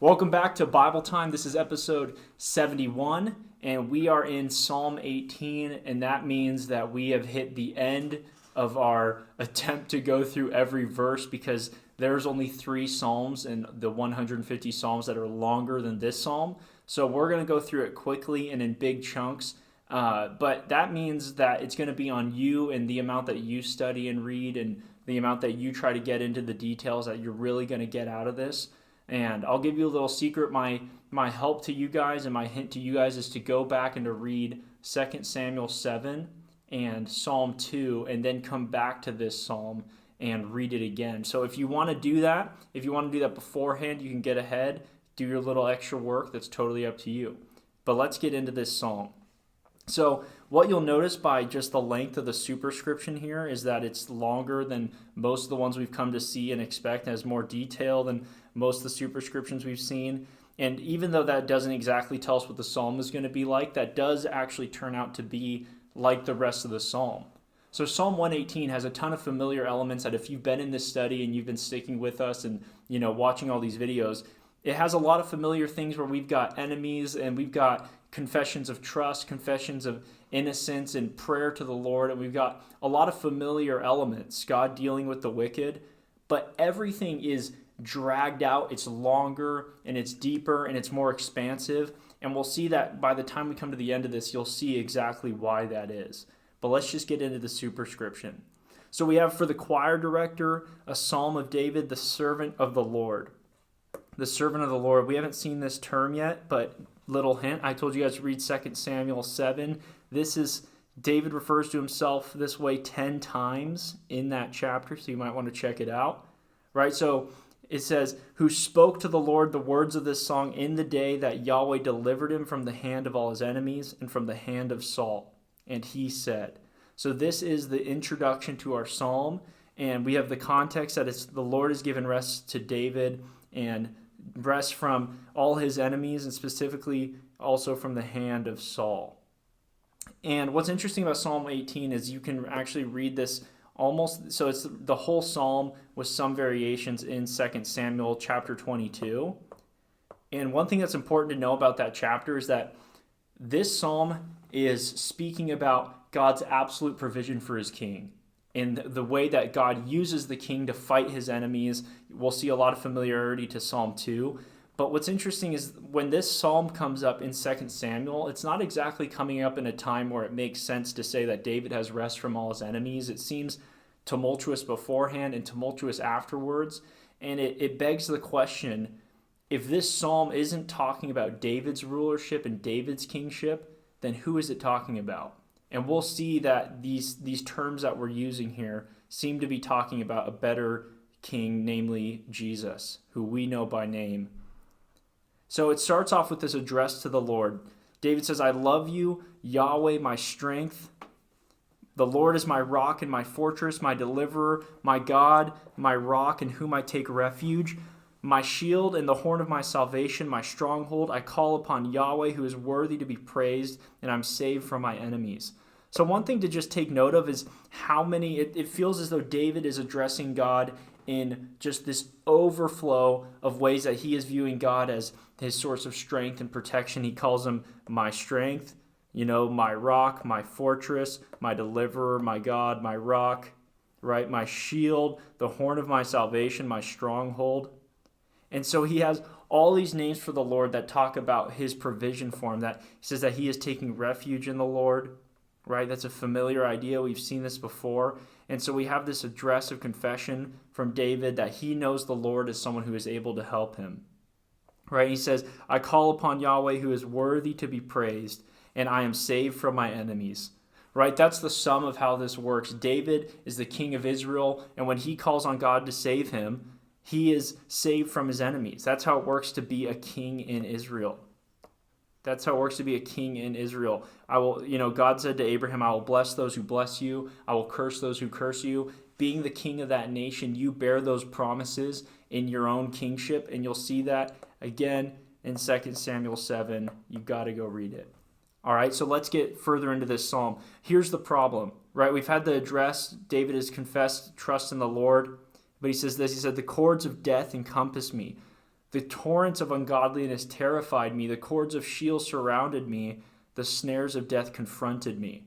Welcome back to Bible Time. This is episode 71, and we are in Psalm 18, and that means that we have hit the end of our attempt to go through every verse because there's only 3 psalms in the 150 psalms that are longer than this psalm. So we're going to go through it quickly and in big chunks, but that means that it's going to be on you and the amount that you study and read and the amount that you try to get into the details that you're really going to get out of this. And I'll give you a little secret. My help to you guys and my hint to you guys is to go back and to read 2 Samuel 7 and Psalm 2 and then come back to this psalm and read it again. So if you want to do that, beforehand, you can get ahead, do your little extra work. That's totally up to you. But let's get into this psalm. So what you'll notice by just the length of the superscription here is that it's longer than most of the ones we've come to see and expect, and has more detail than most of the superscriptions we've seen. And even though that doesn't exactly tell us what the psalm is going to be like, that does actually turn out to be like the rest of the psalm. So Psalm 118 has a ton of familiar elements that if you've been in this study and you've been sticking with us and watching all these videos, it has a lot of familiar things where we've got enemies and we've got confessions of trust, confessions of innocence, and prayer to the Lord. And we've got a lot of familiar elements, God dealing with the wicked. But everything is dragged out. It's longer and it's deeper and it's more expansive. And we'll see that by the time we come to the end of this, you'll see exactly why that is. But let's just get into the superscription. So we have for the choir director, a psalm of David, the servant of the Lord. The servant of the Lord. We haven't seen this term yet, but little hint. I told you guys to read 2 Samuel 7. David refers to himself this way 10 times in that chapter, so you might want to check it out. Right? So it says, who spoke to the Lord the words of this song in the day that Yahweh delivered him from the hand of all his enemies and from the hand of Saul. And he said. So this is the introduction to our psalm, and we have the context that it's the Lord has given rest to David and rest from all his enemies, and specifically also from the hand of Saul. And what's interesting about Psalm 18 is you can actually read this almost, so it's the whole psalm with some variations in 2 Samuel chapter 22. And one thing that's important to know about that chapter is that this psalm is speaking about God's absolute provision for his king and the way that God uses the king to fight his enemies. We'll see a lot of familiarity to Psalm 2. But what's interesting is when this psalm comes up in 2 Samuel, it's not exactly coming up in a time where it makes sense to say that David has rest from all his enemies. It seems tumultuous beforehand and tumultuous afterwards. And it begs the question, if this psalm isn't talking about David's rulership and David's kingship, then who is it talking about? And we'll see that these terms that we're using here seem to be talking about a better king, namely Jesus, who we know by name. So it starts off with this address to the Lord. David says, I love you, Yahweh, my strength. The Lord is my rock and my fortress, my deliverer, my God, my rock in whom I take refuge, my shield and the horn of my salvation, my stronghold. I call upon Yahweh, who is worthy to be praised, and I'm saved from my enemies. So one thing to just take note of is how many, it feels as though David is addressing God in just this overflow of ways that he is viewing God as his source of strength and protection. He calls him my strength, my rock, my fortress, my deliverer, my God, my rock, right? My shield, the horn of my salvation, my stronghold. And so he has all these names for the Lord that talk about his provision for him, that he says that he is taking refuge in the Lord, right? That's a familiar idea. We've seen this before. And so we have this address of confession from David that he knows the Lord as someone who is able to help him, right? He says, I call upon Yahweh who is worthy to be praised, and I am saved from my enemies, right? That's the sum of how this works. David is the king of Israel, and when he calls on God to save him, he is saved from his enemies. That's how it works to be a king in Israel. That's how it works to be a king in Israel. God said to Abraham, I will bless those who bless you. I will curse those who curse you. Being the king of that nation, you bear those promises in your own kingship. And you'll see that again in 2 Samuel 7. You've got to go read it. All right, so let's get further into this psalm. Here's the problem, right? We've had the address. David has confessed trust in the Lord. But he says this, he said, the cords of death encompass me. The torrents of ungodliness terrified me. The cords of Sheol surrounded me. The snares of death confronted me.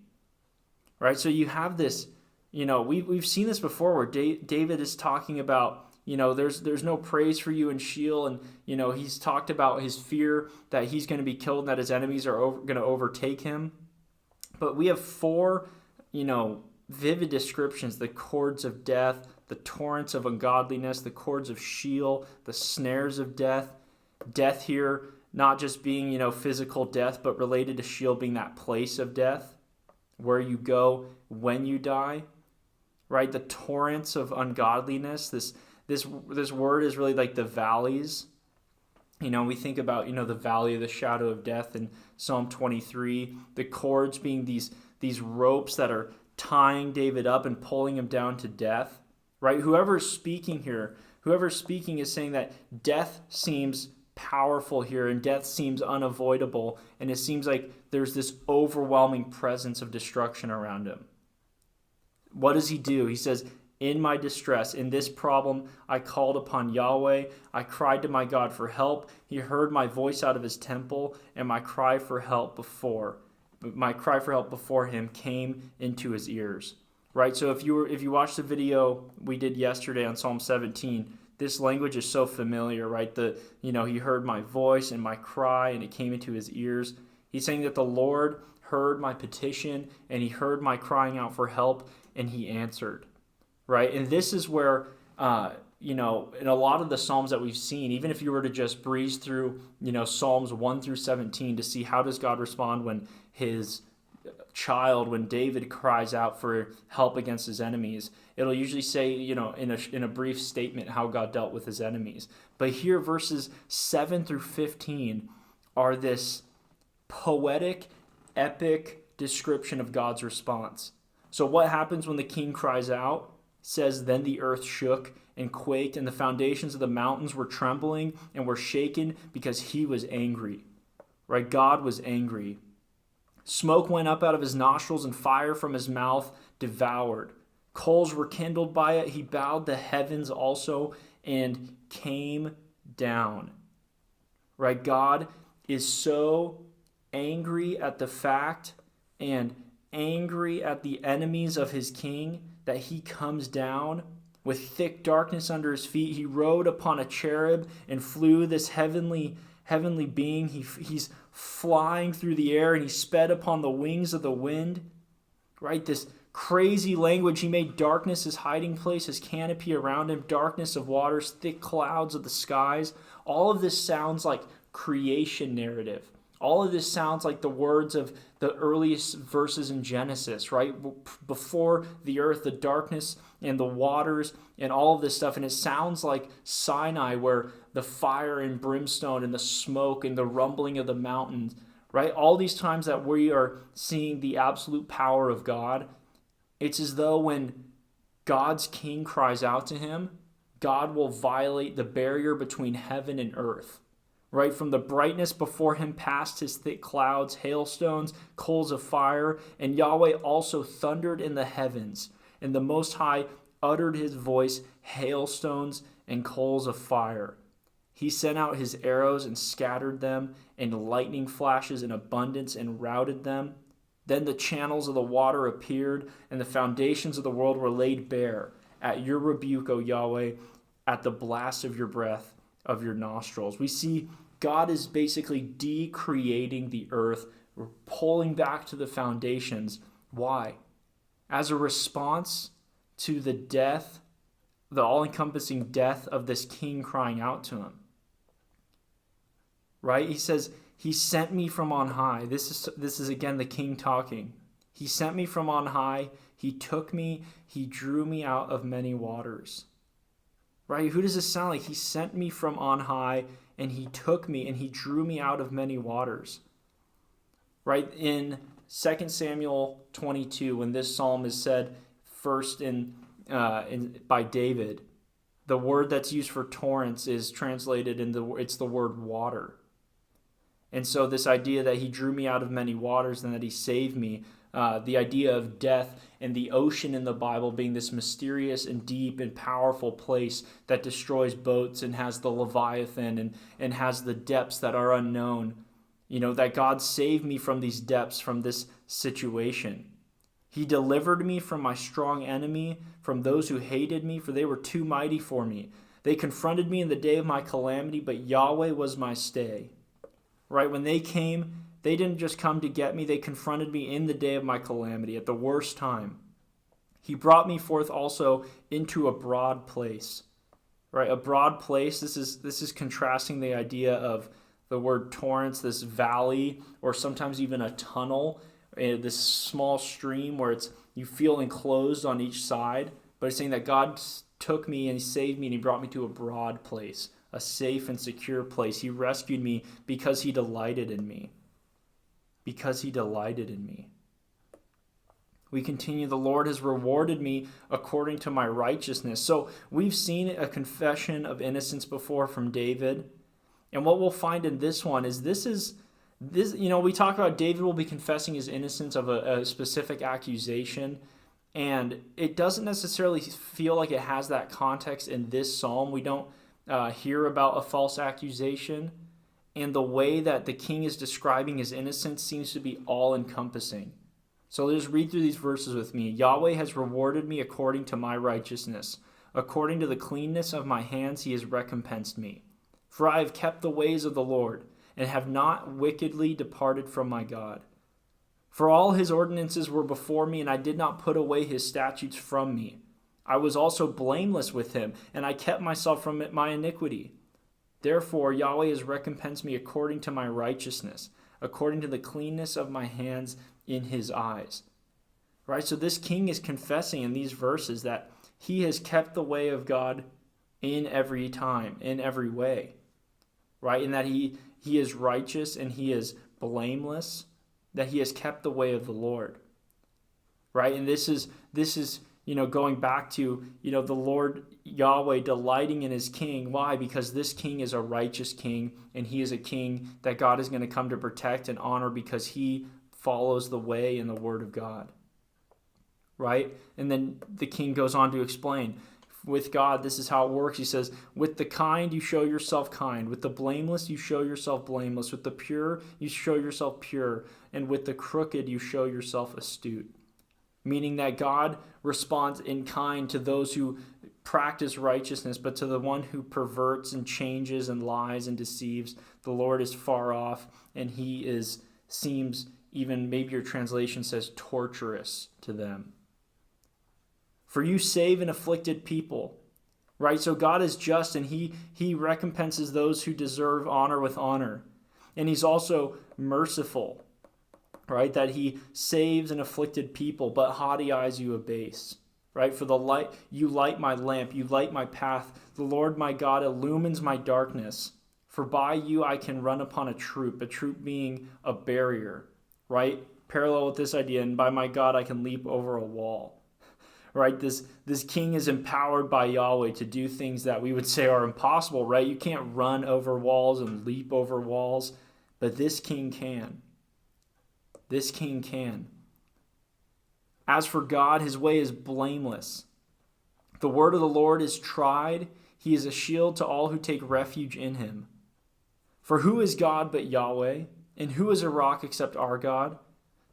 Right? So you have this, we've seen this before where David is talking about, there's no praise for you in Sheol. And, he's talked about his fear that he's going to be killed and that his enemies are going to overtake him. But we have four, vivid descriptions: the cords of death, the torrents of ungodliness, the cords of Sheol, the snares of death. Death here, not just being, physical death, but related to Sheol being that place of death, where you go when you die, right? The torrents of ungodliness. This word is really like the valleys. We think about, the valley of the shadow of death in Psalm 23. The cords being these ropes that are tying David up and pulling him down to death, right? Whoever's speaking is saying that death seems powerful here and death seems unavoidable, and it seems like there's this overwhelming presence of destruction around him. What does he do? He says, in my distress, in this problem, I called upon Yahweh. I cried to my God for help. He heard my voice out of his temple, and my cry for help before him came into his ears. Right? So if you watch the video we did yesterday on Psalm 17, this language is so familiar, right? He heard my voice and my cry, and it came into his ears. He's saying that the Lord heard my petition, and he heard my crying out for help, and he answered. Right? And this is where, in a lot of the Psalms that we've seen, even if you were to just breeze through, Psalms 1 through 17 to see how does God respond when when David cries out for help against his enemies, it'll usually say, in a brief statement how God dealt with his enemies. But here, verses 7 through 15 are this poetic, epic description of God's response. So what happens when the king cries out? It says, then the earth shook and quaked, and the foundations of the mountains were trembling and were shaken because he was angry. Right? God was angry. Smoke went up out of his nostrils, and fire from his mouth devoured. Coals were kindled by it. He bowed the heavens also and came down. Right? God is so angry at the fact and angry at the enemies of his king that he comes down with thick darkness under his feet. He rode upon a cherub and flew, this heavenly being. He's flying through the air, and he sped upon the wings of the wind. Right? This crazy language. He made darkness his hiding place, his canopy around him, darkness of waters, thick clouds of the skies. All of this sounds like creation narrative. All of this sounds like the words of the earliest verses in Genesis, right? Before the earth, the darkness and the waters and all of this stuff. And it sounds like Sinai, where the fire and brimstone and the smoke and the rumbling of the mountains, right? All these times that we are seeing the absolute power of God, it's as though when God's king cries out to him, God will violate the barrier between heaven and earth. Right, from the brightness before him passed his thick clouds, hailstones, coals of fire, and Yahweh also thundered in the heavens, and the Most High uttered his voice, hailstones and coals of fire. He sent out his arrows and scattered them, and lightning flashes in abundance and routed them. Then the channels of the water appeared, and the foundations of the world were laid bare at your rebuke, O Yahweh, at the blast of your breath of your nostrils. We see God is basically decreating the earth, pulling back to the foundations. Why? As a response to the death, the all-encompassing death of this king crying out to him. Right? He says, he sent me from on high. This is again the king talking. He sent me from on high. He took me. He drew me out of many waters. Right? Who does this sound like? He sent me from on high, and he took me, and he drew me out of many waters. Right? In 2 Samuel 22, when this psalm is said first by David, the word that's used for torrents is translated it's the word water. And so this idea that he drew me out of many waters and that he saved me, the idea of death and the ocean in the Bible being this mysterious and deep and powerful place that destroys boats and has the Leviathan and has the depths that are unknown. That God saved me from these depths, from this situation. He delivered me from my strong enemy, from those who hated me, for they were too mighty for me. They confronted me in the day of my calamity, but Yahweh was my stay. Right? When they came, they didn't just come to get me. They confronted me in the day of my calamity, at the worst time. He brought me forth also into a broad place. Right? A broad place. This is contrasting the idea of the word torrents, this valley, or sometimes even a tunnel, this small stream where you feel enclosed on each side. But it's saying that God took me and He saved me and He brought me to a broad place, a safe and secure place. He rescued me because He delighted in me. Because He delighted in me. We continue, the Lord has rewarded me according to my righteousness. So we've seen a confession of innocence before from David. And what we'll find in this one is this, we talk about David will be confessing his innocence of a specific accusation, and it doesn't necessarily feel like it has that context in this psalm. We don't hear about a false accusation, and the way that the king is describing his innocence seems to be all-encompassing. So just read through these verses with me. Yahweh has rewarded me according to my righteousness. According to the cleanness of my hands, He has recompensed me. For I have kept the ways of the Lord, and have not wickedly departed from my God. For all His ordinances were before me, and I did not put away His statutes from me. I was also blameless with Him, and I kept myself from my iniquity. Therefore Yahweh has recompensed me according to my righteousness, according to the cleanness of my hands in His eyes. Right? So this king is confessing in these verses that he has kept the way of God in every time, in every way. Right? And that he is righteous and he is blameless, that he has kept the way of the Lord. Right? And this is going back to, the Lord Yahweh delighting in His king. Why? Because this king is a righteous king, and he is a king that God is going to come to protect and honor because he follows the way and the word of God. Right? And then the king goes on to explain, with God, this is how it works. He says, with the kind, you show yourself kind. With the blameless, you show yourself blameless. With the pure, you show yourself pure. And with the crooked, you show yourself astute. Meaning that God responds in kind to those who practice righteousness, but to the one who perverts and changes and lies and deceives, the Lord is far off, and He seems even, maybe your translation says, torturous to them. For you save an afflicted people, right? So God is just, and He recompenses those who deserve honor with honor. And He's also merciful, right? That He saves an afflicted people, but haughty eyes you abase, right? For you light my lamp, you light my path. The Lord my God illumines my darkness. For by you I can run upon a troop being a barrier, right? Parallel with this idea, and by my God I can leap over a wall. Right, this king is empowered by Yahweh to do things that we would say are impossible, right? You can't run over walls and leap over walls, but this king can. This king can. As for God, His way is blameless. The word of the Lord is tried. He is a shield to all who take refuge in Him. For who is God but Yahweh? And who is a rock except our God?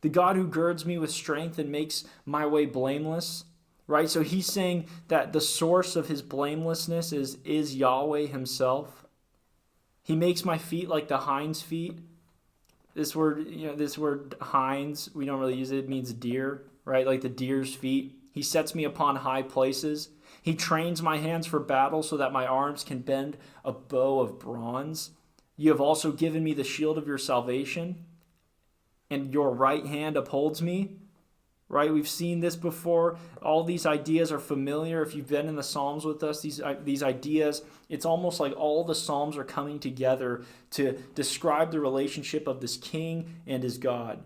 The God who girds me with strength and makes my way blameless. Right? So he's saying that the source of his blamelessness is Yahweh Himself. He makes my feet like the hind's feet. This word hinds, we don't really use it. It means deer, right? Like the deer's feet. He sets me upon high places. He trains my hands for battle so that my arms can bend a bow of bronze. You have also given me the shield of your salvation, and your right hand upholds me. Right? We've seen this before. All these ideas are familiar. If you've been in the Psalms with us, these ideas, it's almost like all the Psalms are coming together to describe the relationship of this king and his God.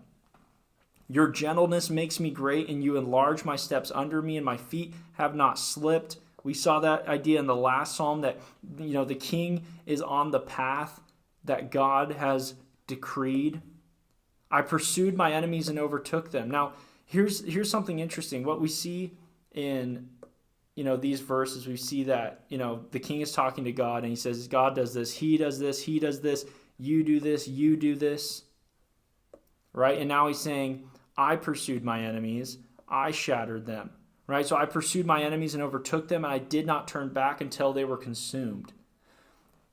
Your gentleness makes me great, and you enlarge my steps under me, and my feet have not slipped. We saw that idea in the last Psalm that, the king is on the path that God has decreed. I pursued my enemies and overtook them. Now, here's something interesting. What we see in these verses, we see that the king is talking to God, and he says, God does this, he does this, he does this, you do this, you do this, right? And now he's saying, I pursued my enemies, I shattered them, right? So I pursued my enemies and overtook them, and I did not turn back until they were consumed.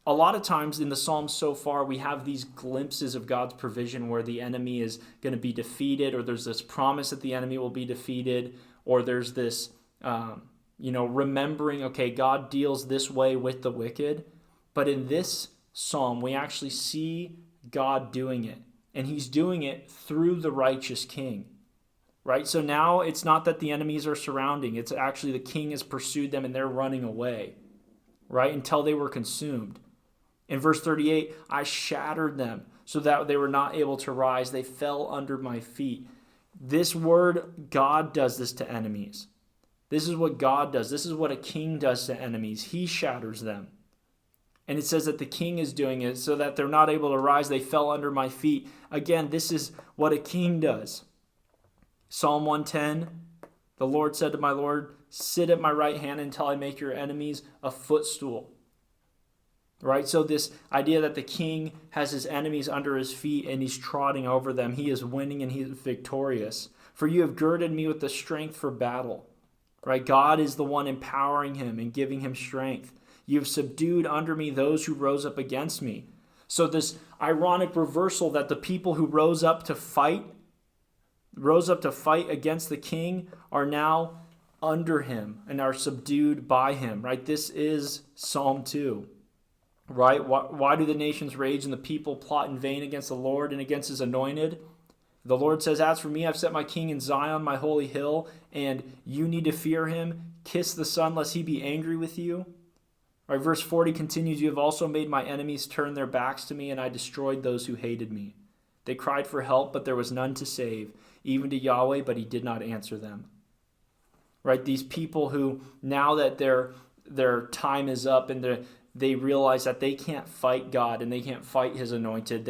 A lot of times in the Psalms so far, we have these glimpses of God's provision where the enemy is going to be defeated, or there's this promise that the enemy will be defeated, or there's this, remembering, okay, God deals this way with the wicked. But in this psalm, we actually see God doing it, and he's doing it through the righteous king, right? So now it's not that the enemies are surrounding, it's actually the king has pursued them and they're running away, right, until they were consumed. In verse 38, I shattered them so that they were not able to rise. They fell under my feet. This word, God does this to enemies. This is what God does. This is what a king does to enemies. He shatters them. And it says that the king is doing it so that they're not able to rise. They fell under my feet. Again, this is what a king does. Psalm 110, the Lord said to my Lord, sit at my right hand until I make your enemies a footstool. Right? So this idea that the king has his enemies under his feet and he's trotting over them. He is winning and he is victorious. For you have girded me with the strength for battle. Right? God is the one empowering him and giving him strength. You have subdued under me those who rose up against me. So this ironic reversal that the people who rose up to fight against the king are now under him and are subdued by him. Right? This is Psalm 2. Right? Why do the nations rage and the people plot in vain against the Lord and against his anointed? The Lord says, as for me, I've set my king in Zion, my holy hill, and you need to fear him. Kiss the Son, lest he be angry with you. Right, verse 40 continues, you have also made my enemies turn their backs to me, and I destroyed those who hated me. They cried for help, but there was none to save, even to Yahweh, but he did not answer them. Right, these people who, now that their time is up and they realize that they can't fight God and they can't fight his anointed.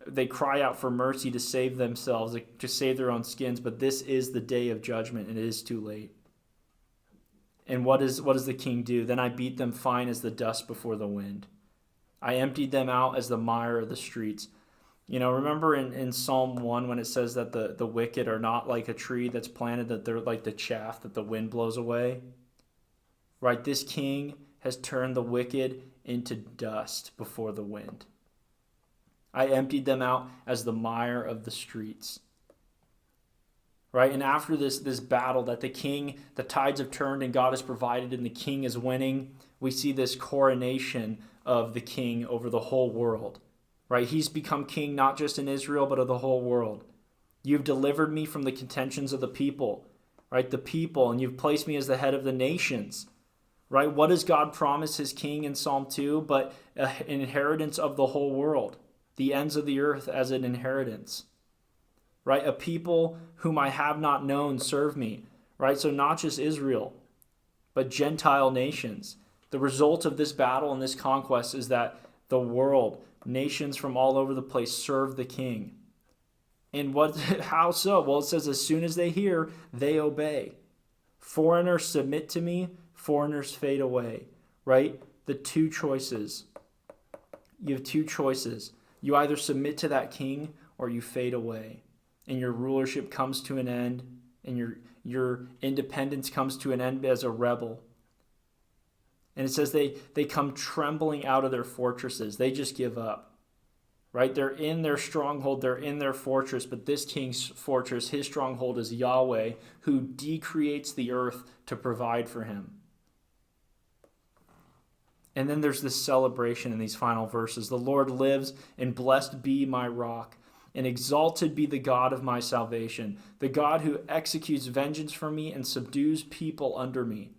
They cry out for mercy to save themselves, to save their own skins, but this is the day of judgment and it is too late. And what does the king do? Then I beat them fine as the dust before the wind. I emptied them out as the mire of the streets. Remember in Psalm 1 when it says that the wicked are not like a tree that's planted, that they're like the chaff that the wind blows away? Right? This king has turned the wicked into dust before the wind. I emptied them out as the mire of the streets. Right? And after this battle that the tides have turned and God has provided and the king is winning, we see this coronation of the king over the whole world. Right? He's become king not just in Israel, but of the whole world. You've delivered me from the contentions of the people. Right? The people, and you've placed me as the head of the nations. Right? What does God promise his king in Psalm 2? But an inheritance of the whole world. The ends of the earth as an inheritance. Right? A people whom I have not known serve me. Right? So not just Israel, but Gentile nations. The result of this battle and this conquest is that the world, nations from all over the place serve the king. And how so? Well, it says as soon as they hear, they obey. Foreigners submit to me. Foreigners fade away, right? The two choices. You have two choices. You either submit to that king or you fade away. And your rulership comes to an end and your independence comes to an end as a rebel. And it says they come trembling out of their fortresses. They just give up, right? They're in their stronghold. They're in their fortress. But this king's fortress, his stronghold is Yahweh, who decreates the earth to provide for him. And then there's this celebration in these final verses. The Lord lives, and blessed be my rock, and exalted be the God of my salvation, the God who executes vengeance for me and subdues people under me.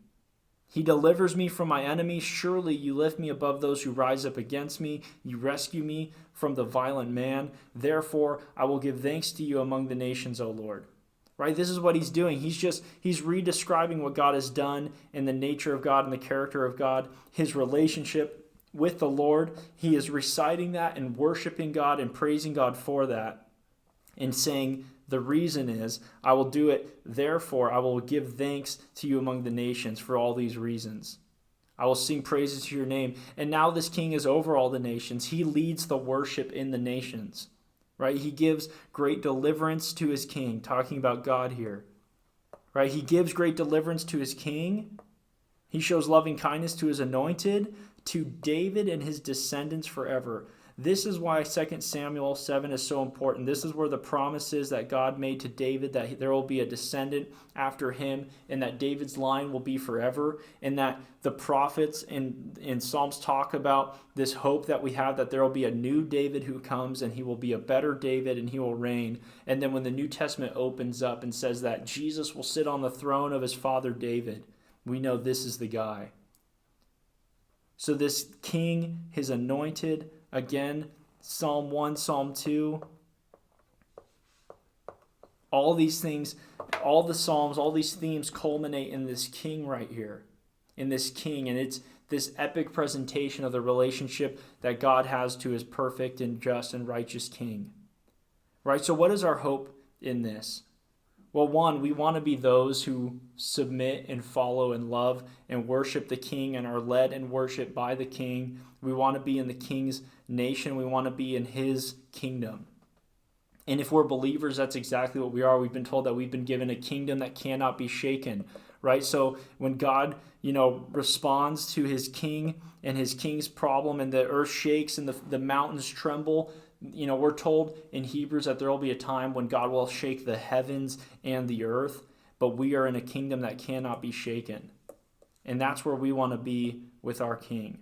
He delivers me from my enemies. Surely you lift me above those who rise up against me. You rescue me from the violent man. Therefore, I will give thanks to you among the nations, O Lord. Right? This is what he's doing. He's redescribing what God has done in the nature of God and the character of God, his relationship with the Lord. He is reciting that and worshiping God and praising God for that. and saying, the reason is, I will do it, therefore I will give thanks to you among the nations for all these reasons. I will sing praises to your name. And now this king is over all the nations. He leads the worship in the nations, right? He gives great deliverance to his king, talking about God here, right? He gives great deliverance to his king. He shows loving kindness to his anointed, to David and his descendants forever. This is why 2 Samuel 7 is so important. This is where the promises that God made to David, that there will be a descendant after him, and that David's line will be forever, and that the prophets in Psalms talk about this hope that we have, that there will be a new David who comes, and he will be a better David, and he will reign. And then when the New Testament opens up and says that Jesus will sit on the throne of his father David, we know this is the guy. So this king, his anointed, again, Psalm 1, Psalm 2, all these things, all the Psalms, all these themes culminate in this king right here, in this king. And it's this epic presentation of the relationship that God has to his perfect and just and righteous king. Right? So what is our hope in this? Well, one, we want to be those who submit and follow and love and worship the king and are led and worshiped by the king. We want to be in the king's nation. We want to be in his kingdom. And if we're believers, that's exactly what we are. We've been told that we've been given a kingdom that cannot be shaken, right? So when God, responds to his king and his king's problem, and the earth shakes and the mountains tremble, we're told in Hebrews that there will be a time when God will shake the heavens and the earth, but we are in a kingdom that cannot be shaken. And that's where we want to be with our king.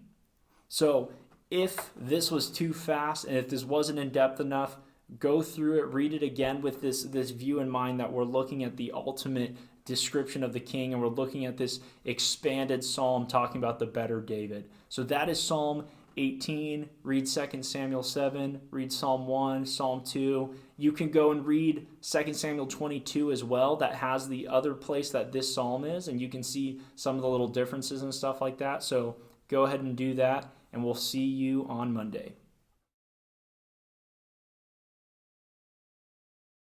So if this was too fast and if this wasn't in depth enough, go through it, read it again with this view in mind that we're looking at the ultimate description of the king, and we're looking at this expanded psalm talking about the better David. So that is Psalm 18, read 2 Samuel 7, read Psalm 1, Psalm 2. You can go and read 2 Samuel 22 as well. That has the other place that this psalm is, and you can see some of the little differences and stuff like that. So go ahead and do that, and we'll see you on Monday.